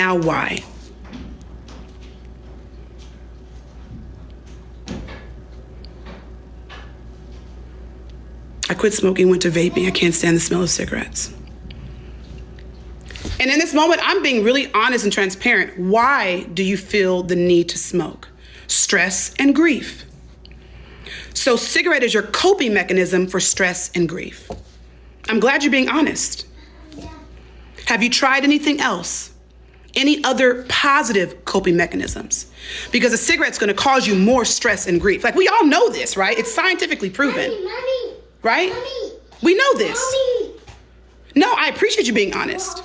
Now why? I quit smoking, went to vaping. I can't stand the smell of cigarettes. And in this moment, I'm being really honest and transparent. Why do you feel the need to smoke? Stress and grief. So cigarette is your coping mechanism for stress and grief. I'm glad you're being honest. Have you tried anything else? Any other positive coping mechanisms? Because a cigarette's gonna cause you more stress and grief. Like, we all know this, right? It's scientifically proven. Mommy, right? Mommy, we know this. Mommy. No, I appreciate you being honest.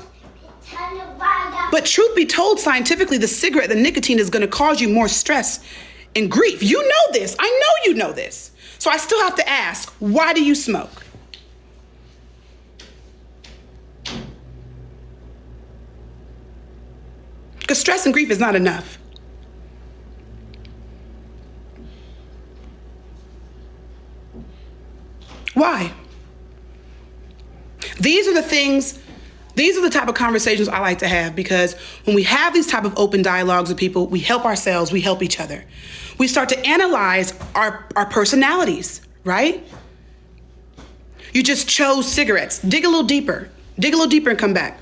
But truth be told, scientifically, the cigarette, the nicotine is gonna cause you more stress and grief. You know this. I know you know this. So I still have to ask, why do you smoke? Because stress and grief is not enough. Why? These are the type of conversations I like to have, because when we have these type of open dialogues with people, we help ourselves, we help each other. We start to analyze our personalities, right? You just chose cigarettes. Dig a little deeper and come back.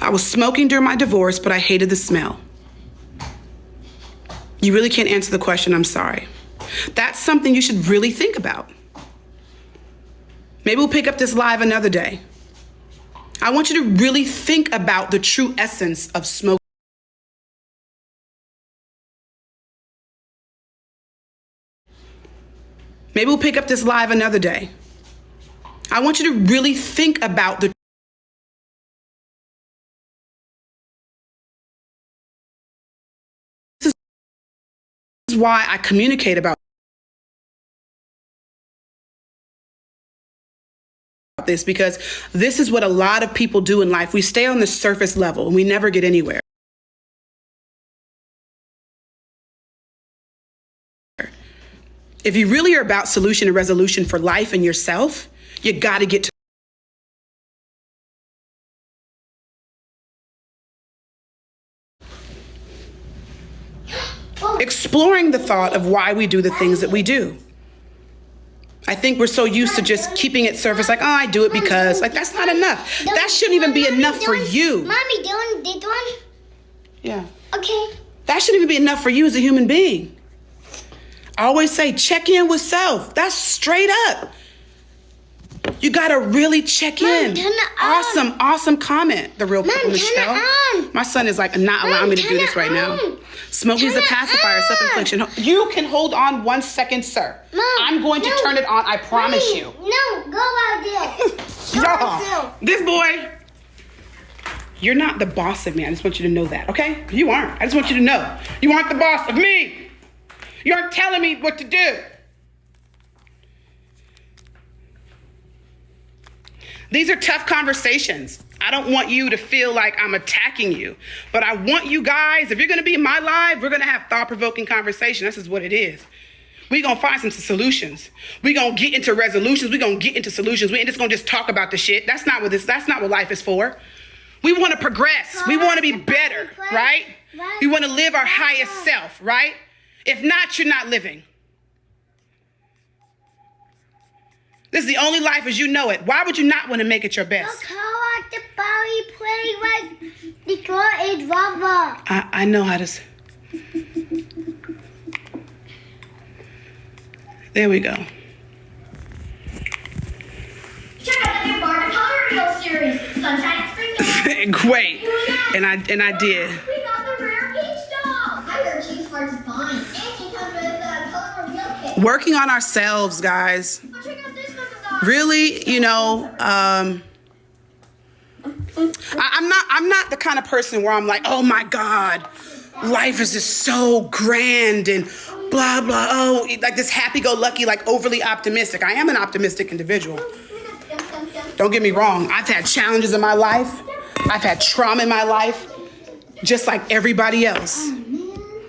I was smoking during my divorce, but I hated the smell. You really can't answer the question, I'm sorry. That's something you should really think about. Maybe we'll pick up this live another day. I want you to really think about the true essence of smoking. Maybe we'll pick up this live another day. I want you to really think about the This is why I communicate about this, because this is what a lot of people do in life. We stay on the surface level and we never get anywhere. If you really are about solution and resolution for life and yourself, you got to get to exploring the thought of why we do the things that we do. I think we're so used to just keeping it surface, like, oh, I do it because, like, that's not enough. That shouldn't even be enough for you. Mommy, doing this one? Yeah. Okay. That shouldn't even be enough for you as a human being. I always say, check in with self. That's straight up. You gotta really check in. Turn it on. Awesome comment. The real Mom, Michelle. turn it on. My son is like not allowing me to do this right now. Smoking is a pacifier, self-infliction. You can hold on 1 second, sir. Mom, I'm going to turn it on, I promise Mommy, you. No, go out there. Go out Y'all, this boy, you're not the boss of me. I just want you to know that, okay? You aren't. I just want you to know. You aren't the boss of me. You aren't telling me what to do. These are tough conversations. I don't want you to feel like I'm attacking you, but I want you guys, if you're gonna be in my live, we're gonna have thought-provoking conversation. This is what it is. We're gonna find some solutions. We're gonna get into resolutions. We're gonna get into solutions. We ain't just gonna just talk about the shit. That's not what life is for. We wanna progress. We wanna be better, right? We wanna live our highest self, right? If not, you're not living. This is the only life as you know it. Why would you not want to make it your best? Look how the body play like the car is rubber. I know how to. There we go. Check out the new Barbie color reel series, Sunshine and Spring. Great. And I did. We got the rare peach doll. I heard she's hard to find, and she comes with a color reveal kit. Working on ourselves, guys. Oh, check out this one, Bizarre. Really, I'm not the kind of person where I'm like, oh my God, life is just so grand and blah, blah. Oh, like this happy-go-lucky, like overly optimistic. I am an optimistic individual. Don't get me wrong. I've had challenges in my life. I've had trauma in my life, just like everybody else.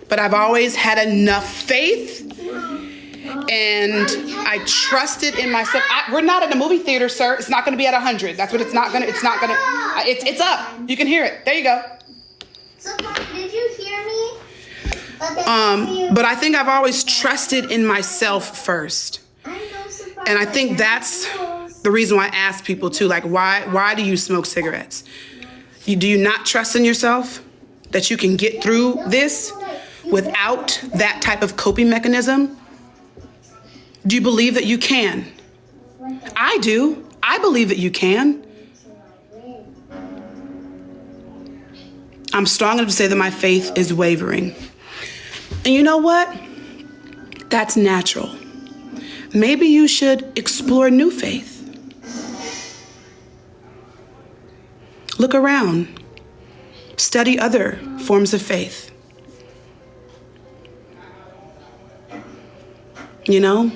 But I've always had enough faith and I trusted in myself. We're not in a movie theater, sir. It's not going to be at 100. That's what it's not going to. It's not going to. It's up. You can hear it. There you go. So, did you hear me? But I think I've always trusted in myself first, and I think that's the reason why I ask people too. Like, why do you smoke cigarettes? Do you not trust in yourself that you can get through this without that type of coping mechanism? Do you believe that you can? I do. I believe that you can. I'm strong enough to say that my faith is wavering. And you know what? That's natural. Maybe you should explore new faith. Look around. Study other forms of faith. You know?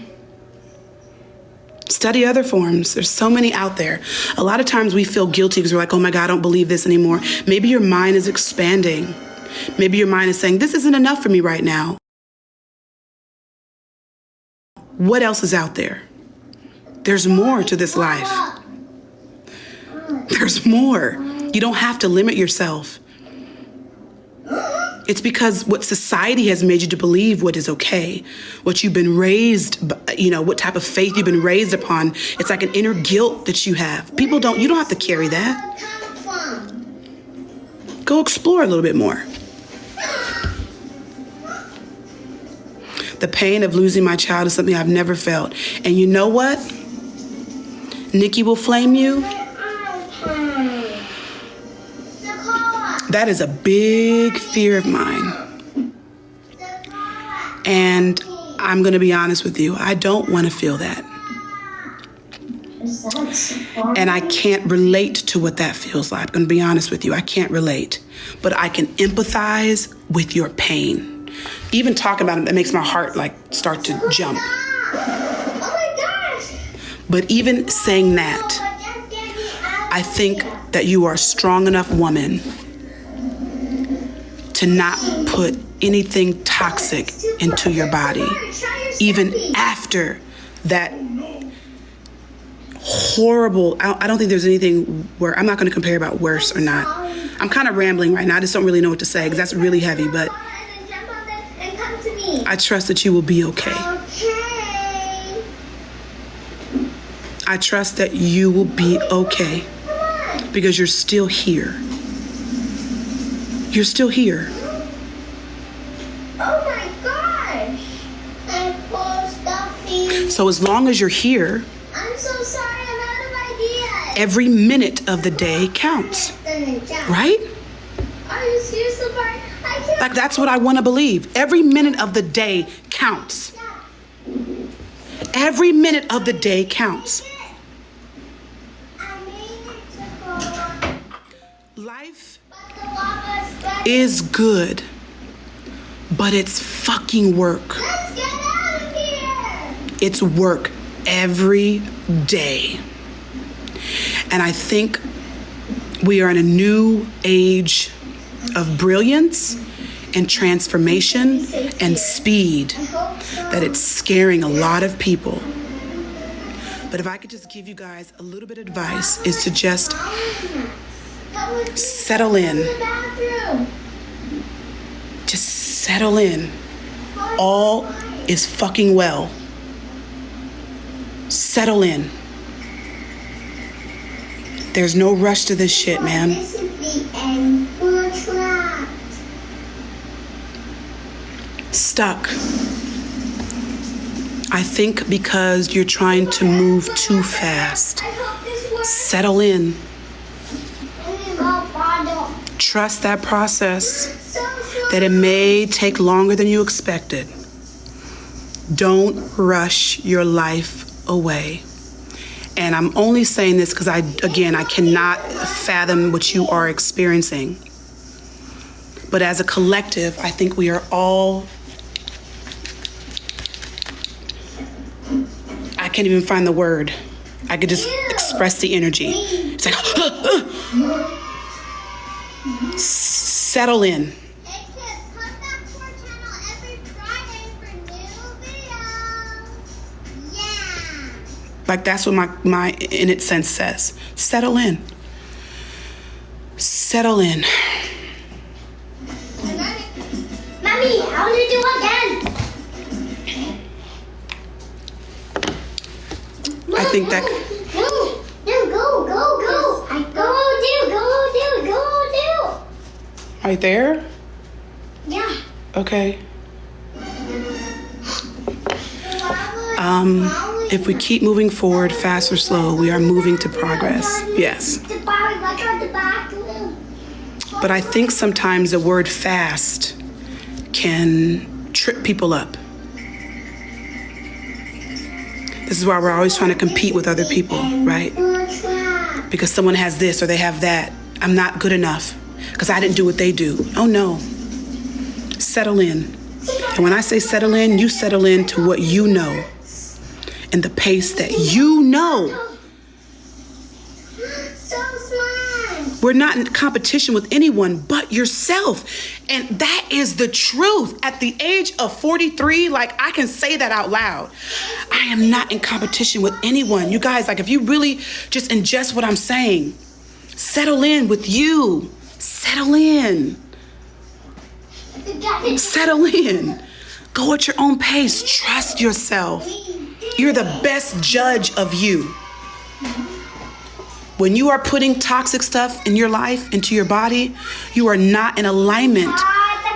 Study other forms. There's so many out there. A lot of times we feel guilty because we're like, oh my God, I don't believe this anymore. Maybe your mind is expanding. Maybe your mind is saying, this isn't enough for me right now. What else is out there? There's more to this life. There's more. You don't have to limit yourself. It's because what society has made you to believe what is okay, what you've been raised, what type of faith you've been raised upon. It's like an inner guilt that you have. You don't have to carry that. Go explore a little bit more. The pain of losing my child is something I've never felt. And you know what? Nikki will flame you. That is a big fear of mine. And I'm going to be honest with you. I don't want to feel that. And I can't relate to what that feels like. I'm going to be honest with you. I can't relate. But I can empathize with your pain. Even talking about it, that makes my heart start to jump. Oh my gosh! But even saying that, I think that you are a strong enough woman to not put anything toxic into your body, even after that horrible. I don't think there's anything where I'm not going to compare about worse or not. I'm kind of rambling right now. I just don't really know what to say because that's really heavy, but I trust that you will be okay. Okay. I trust that you will be okay because you're still here. You're still here. Oh my gosh! I'm full stuffy. So as long as you're here, I'm so sorry, I'm out of ideas. every minute of the day counts, right? Are you serious, Lavar? I can't. Like, that's what I want to believe. Every minute of the day counts. Every minute of the day counts. I made it to go. Life But the lava's back. is good, but it's fucking work. Let's get out of here! It's work every day. And I think we are in a new age of brilliance and transformation and speed that it's scaring a lot of people. But if I could just give you guys a little bit of advice, is to just settle in. Just settle in. All is fucking well. Settle in. There's no rush to this shit, man. This is the end. We're trapped. Stuck. I think because you're trying to move too fast. I hope this works. Settle in. Bottle. Trust that process, So that it may take longer than you expected. Don't rush your life away. And I'm only saying this because I cannot fathom what you are experiencing. But as a collective, I think we are all, I can't even find the word. I could just express the energy. It's like, settle in. Hey kids, come back to our channel every Friday for new videos. Like that's what my in its sense says. Settle in. Settle in. Mommy, I want to do again. I think that. No, go. Go. Right there? Yeah. Okay. If we keep moving forward, fast or slow, we are moving to progress. Yes. But I think sometimes the word fast can trip people up. This is why we're always trying to compete with other people, right? Because someone has this or they have that. I'm not good enough because I didn't do what they do. Oh no. Settle in. And when I say settle in, you settle in to what you know and the pace that you know. So smart. We're not in competition with anyone but yourself. And that is the truth. At the age of 43, like I can say that out loud. I am not in competition with anyone. You guys, like if you really just ingest what I'm saying, settle in with you. Settle in. Settle in. Go at your own pace. Trust yourself. You're the best judge of you. When you are putting toxic stuff in your life, into your body, you are not in alignment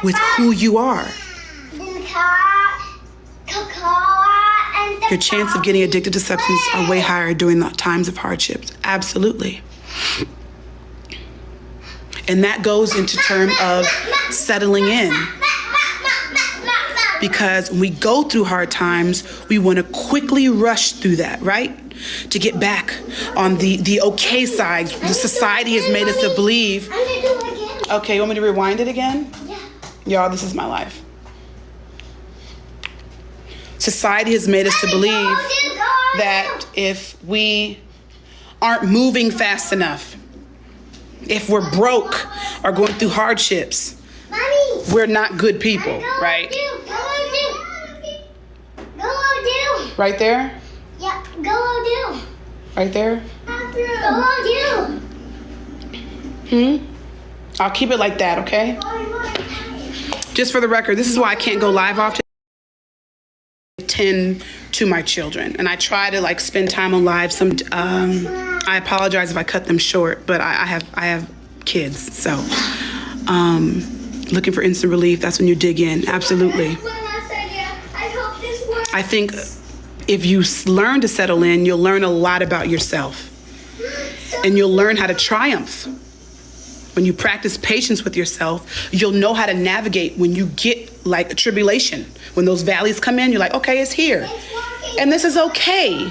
with who you are. Your chance of getting addicted to substance are way higher during the times of hardships. Absolutely. And that goes into term of settling in. Because when we go through hard times, we want to quickly rush through that, right? To get back on the okay side. The society has made us to believe. Okay, you want me to rewind it again? Yeah. Y'all, this is my life. Society has made us to believe that if we aren't moving fast enough, if we're broke or going through hardships, we're not good people, right? Right there? Yeah, go. Right there? Go. I'll keep it like that, okay? Just for the record, this is why I can't go live often. I tend to my children, and I try to like spend time on live. I apologize if I cut them short, but I have kids, so looking for instant relief. That's when you dig in. Absolutely. I think if you learn to settle in, you'll learn a lot about yourself, and you'll learn how to triumph. When you practice patience with yourself, you'll know how to navigate when you get like a tribulation. When those valleys come in, you're like, okay, it's here. And this is okay.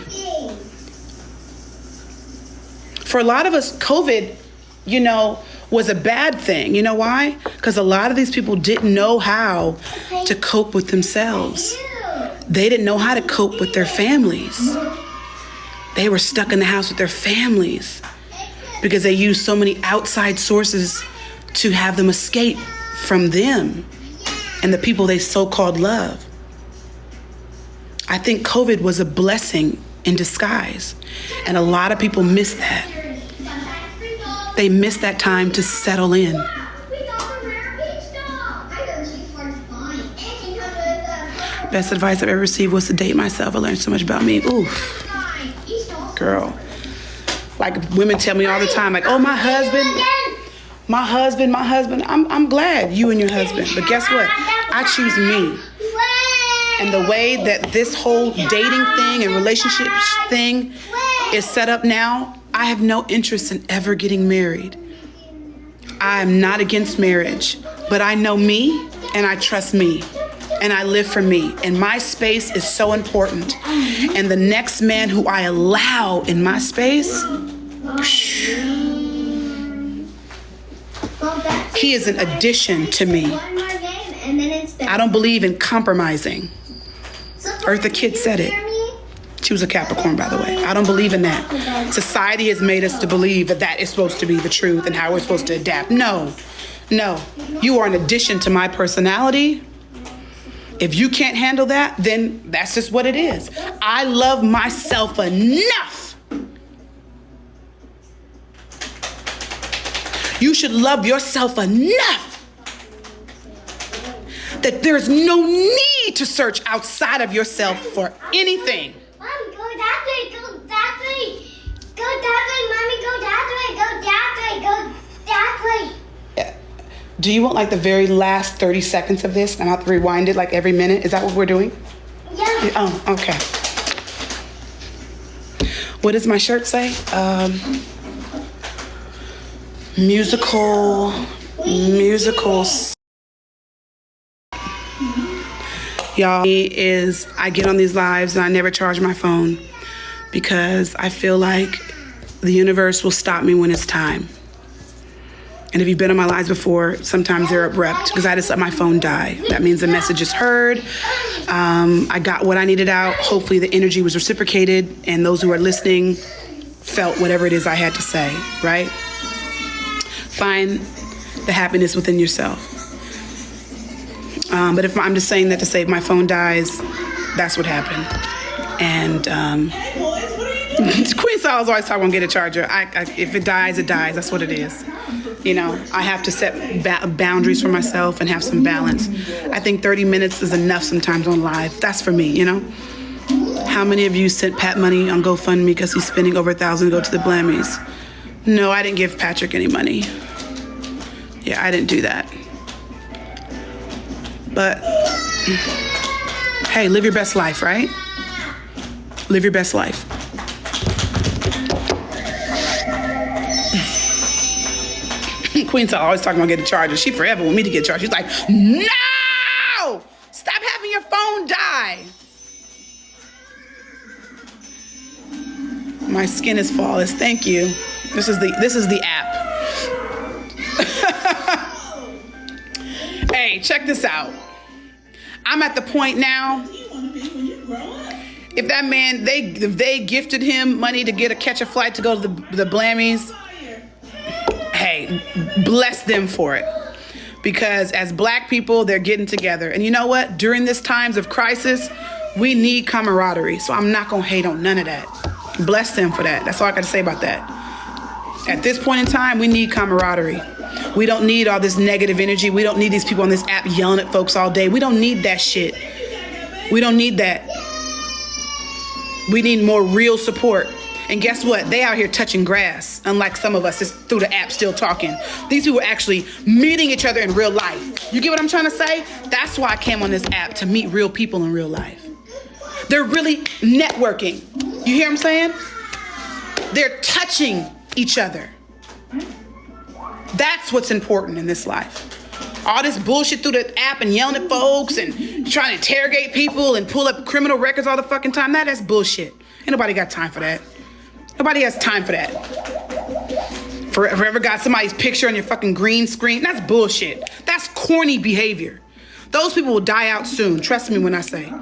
For a lot of us, COVID, was a bad thing. You know why? Because a lot of these people didn't know how to cope with themselves. They didn't know how to cope with their families. They were stuck in the house with their families because they used so many outside sources to have them escape from them and the people they so-called love. I think COVID was a blessing in disguise, and a lot of people miss that. They miss that time to settle in. Best advice I've ever received was to date myself. I learned so much about me. Oof. Girl. Like women tell me all the time, like, oh, my husband. I'm glad you and your husband. But guess what? I choose me. And the way that this whole dating thing and relationship thing is set up now, I have no interest in ever getting married. I'm not against marriage, but I know me and I trust me. And I live for me. And my space is so important. And the next man who I allow in my space, he is an addition to me. I don't believe in compromising. Eartha Kitt said it. She was a Capricorn, by the way. I don't believe in that. Society has made us to believe that that is supposed to be the truth and how we're supposed to adapt. No. You are an addition to my personality. If you can't handle that, then that's just what it is. I love myself enough. You should love yourself enough that there's no need to search outside of yourself for anything. Mom, go that way, go that way. Go that way, Mommy, go that way, go that way, go that way. Do you want like the very last 30 seconds of this? I'm going to have to rewind it like every minute. Is that what we're doing? Yeah. Oh, okay. What does my shirt say? Musical. Y'all, is I get on these lives and I never charge my phone because I feel like the universe will stop me when it's time. And if you've been on my lives before, sometimes they're abrupt because I just let my phone die. That means the message is heard. I got what I needed out. Hopefully the energy was reciprocated and those who are listening felt whatever it is I had to say, right? Find the happiness within yourself. But if I'm just saying that to say if my phone dies, that's what happened. And Queen Sal's always talking about get a charger. If it dies, it dies. That's what it is. You know, I have to set boundaries for myself and have some balance. I think 30 minutes is enough sometimes on live. That's for me, you know. How many of you sent Pat money on GoFundMe because he's spending over $1,000 to go to the Blammies? No, I didn't give Patrick any money. Yeah, I didn't do that. But, hey, live your best life, right? Live your best life. Queen's always talking about getting a charger. She forever want me to get a charger. She's like, no! Stop having your phone die. My skin is flawless. Thank you. This is the app. Hey, check this out. I'm at the point now. If that man, if they gifted him money to catch a flight to go to the Blammies, hey, bless them for it. Because as black people, they're getting together. And you know what? During these times of crisis, we need camaraderie. So I'm not going to hate on none of that. Bless them for that. That's all I got to say about that. At this point in time, we need camaraderie. We don't need all this negative energy. We don't need these people on this app yelling at folks all day. We don't need that shit. We don't need that. We need more real support. And guess what? They out here touching grass, unlike some of us just through the app still talking. These people are actually meeting each other in real life. You get what I'm trying to say? That's why I came on this app, to meet real people in real life. They're really networking. You hear what I'm saying? They're touching each other. That's what's important in this life. All this bullshit through the app and yelling at folks and trying to interrogate people and pull up criminal records all the fucking time, that's bullshit. Ain't nobody got time for that. Nobody has time for that. Forever got somebody's picture on your fucking green screen. That's bullshit. That's corny behavior. Those people will die out soon. Trust me when I say.